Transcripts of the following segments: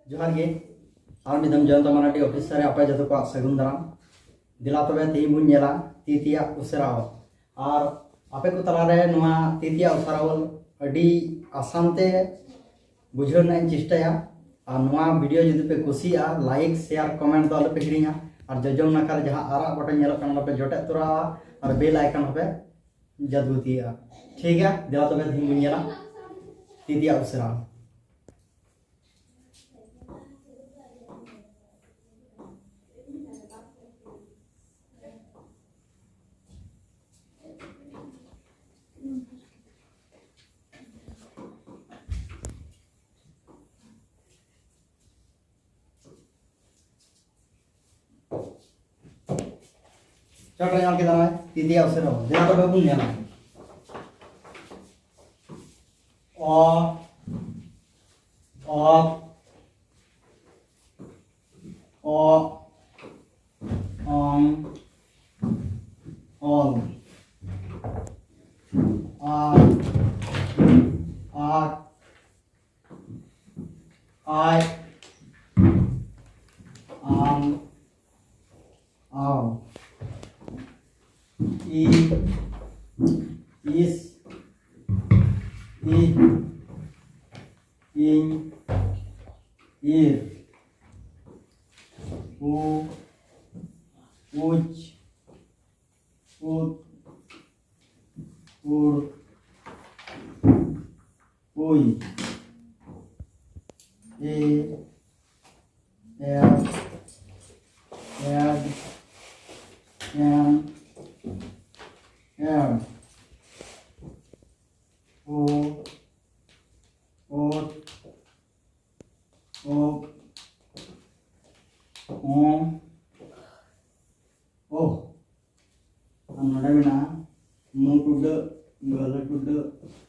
जोहार गे और मिदम जयंत मराठी ऑफिसर आपे जो को सगुन दाराम दिला तबे ती बुन नेला तीतिया उसराव और आपे को तलारे नुआ तीतिया उसरावल अडी आसानते बुझाना चेष्टाया और नुआ वीडियो जदि पे कुसिया लाइक शेयर कमेंट तो पे हिड़िया और जजम नखा जहां आरा बटन नेला कना पे जोटे तुरा और बेल आइकन पे जदुतिया ठीक है दिला तबे ती बुन नेला तीतिया उसराव चलो यहाँ के दाना तीतिया उसराव दिला तबे बुन नेला ओ ऑल आई आओ ई इस इन ईर उ उच उत उड़ उई ए एड एन एड ओ ओट ओ ओ नोडे मेना मुटुड गलटुड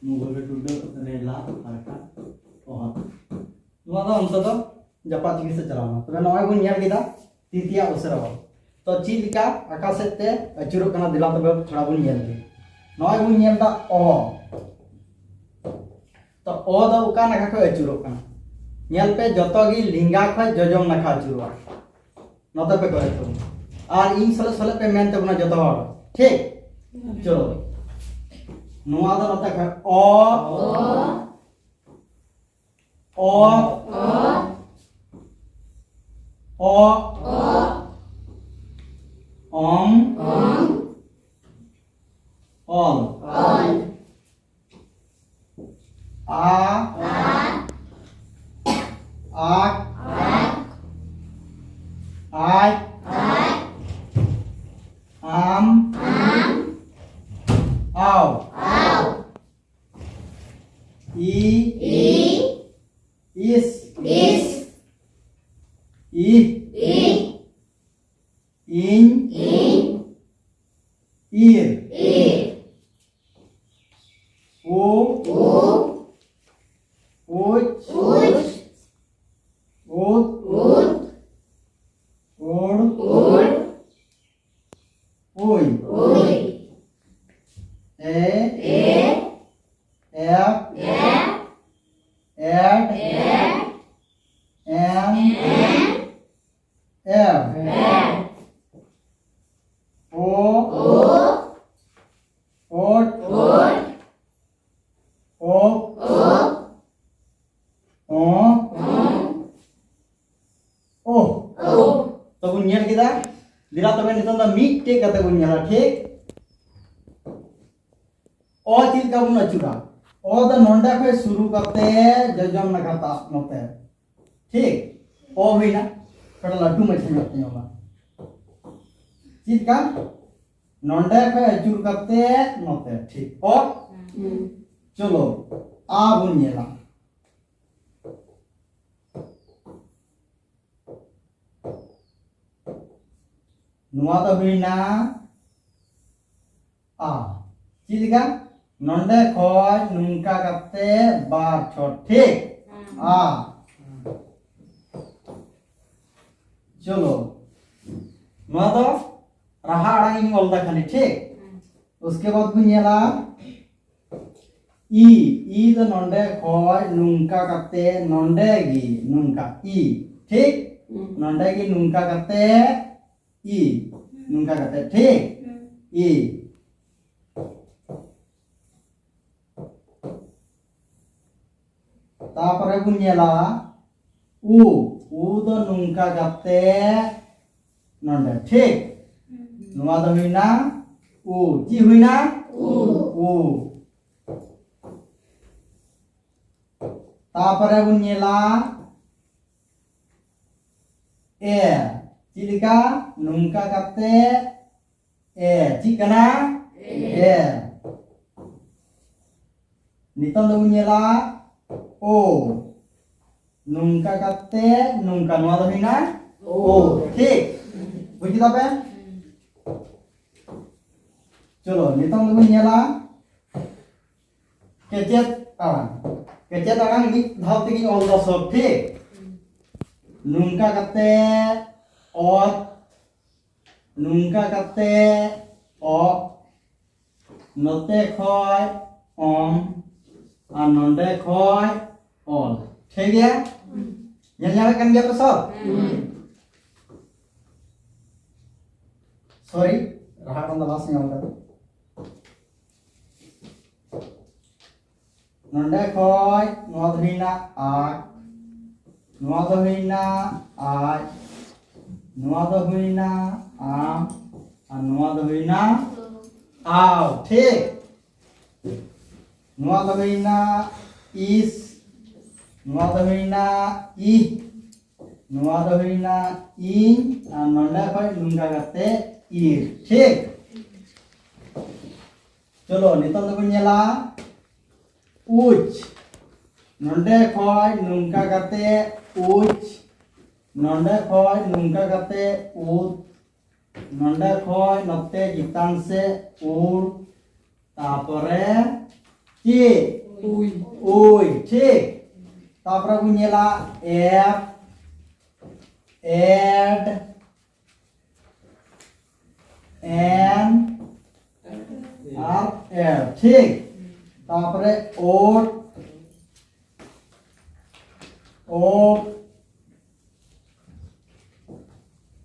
मुगलटुड रेला हरका ओहत नुआ दो अंत दो जपा चिकित्सा चलाना तबे नय बुन नेल केदा तीतिया उसराव तो चिलिका आकाशते अचुरो कना दिला तबे थोड़ा बुन नेल के नय बुन नेल दा ओ तो ओ दो उका नखा को अचुरो कना नेल पे जतो गी लिंगा ख जजम नखा अचुरो नते पे करे तो और इन सले सले पे मेन तबना जतो हर ठीक चलो नुआ दो नते ख ओ ऑल आई आओ ई इस इन ईर ओ उच उत ओड़ ओई ए एफ एड एन एफ ओ ओट ओ ओ तो बुन नेल केदा दिला तबे नितन दा मिटे कते बुन नेला ठीक ओ चिल का बुन अचुरा ओ द नोंडा पे शुरू करते जजम नखाता नोते ठीक ओ हुईना थोड़ा लड्डू मछली होते हैं चिल का नोंडा पे अचुर करते नोते ठीक और चलो आ बुन नेला नुआ तो हुईना आ चिलिका नोंडे खोज नुंका करते बार छोट ठीक आ चलो नुआ तो रहा अड़ांग ऑल दा खाली ठीक उसके बाद बुन नेला ई द नोंडे खोय नुंका करते नोंडे गी नुंका ई ठीक नोंडे गी नुंका करते ई नुंका करते ठीक ई तापरे बुन नेला उ द नुंका करते नोंडे ठीक नुआ द हुइना उ ची हुइना उ तापरे बुन नेला ए चिलिका नुंका करते ए चिकना ए नितों दो बुन नेला ओ नुंका करते नुंका नुआ दो हुइना ओ ठीक बुझ किदा पे चलो नितों दो बुन नेला केचेत आड़ांग केचेत आड़ांग मिद धाव तेगी ऑल द सब ठीक नुंका करते और नुंका करते ओ नोते खोय ओम और नोंडे खोय ऑल ठीक है ये न्यावे कन गया तो सब सॉरी रहा कन द लास्ट न्याव कर नोंडे खोय नुआ द हुइना आ नुआ द हुइना आज नुआ द हुइना आम और नुआ द हुइना आओ ठीक नुआ द हुइना इस नुआ द हुइना इ नुआ द हुइना इन और नोंडे खोय नुंगा करते इ ठीक चलो नितों दो बुन नेला उच नोंडे खोय नुंका करते उच नोंडे खोय नुंका करते उत नोंडे खोय नोते जितान से उड़ तापरे ची उई ठीक तापरे बुन नेला एफ एड एन और एड ठीक तापरे ओट ओ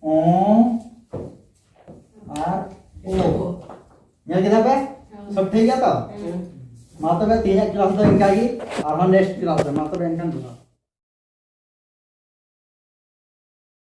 और ओ ये किधर पे सब ठीक है तो माता पे 3 क्लास तो इनका की और नेक्स्ट क्लास है माता पे इनका दूंगा।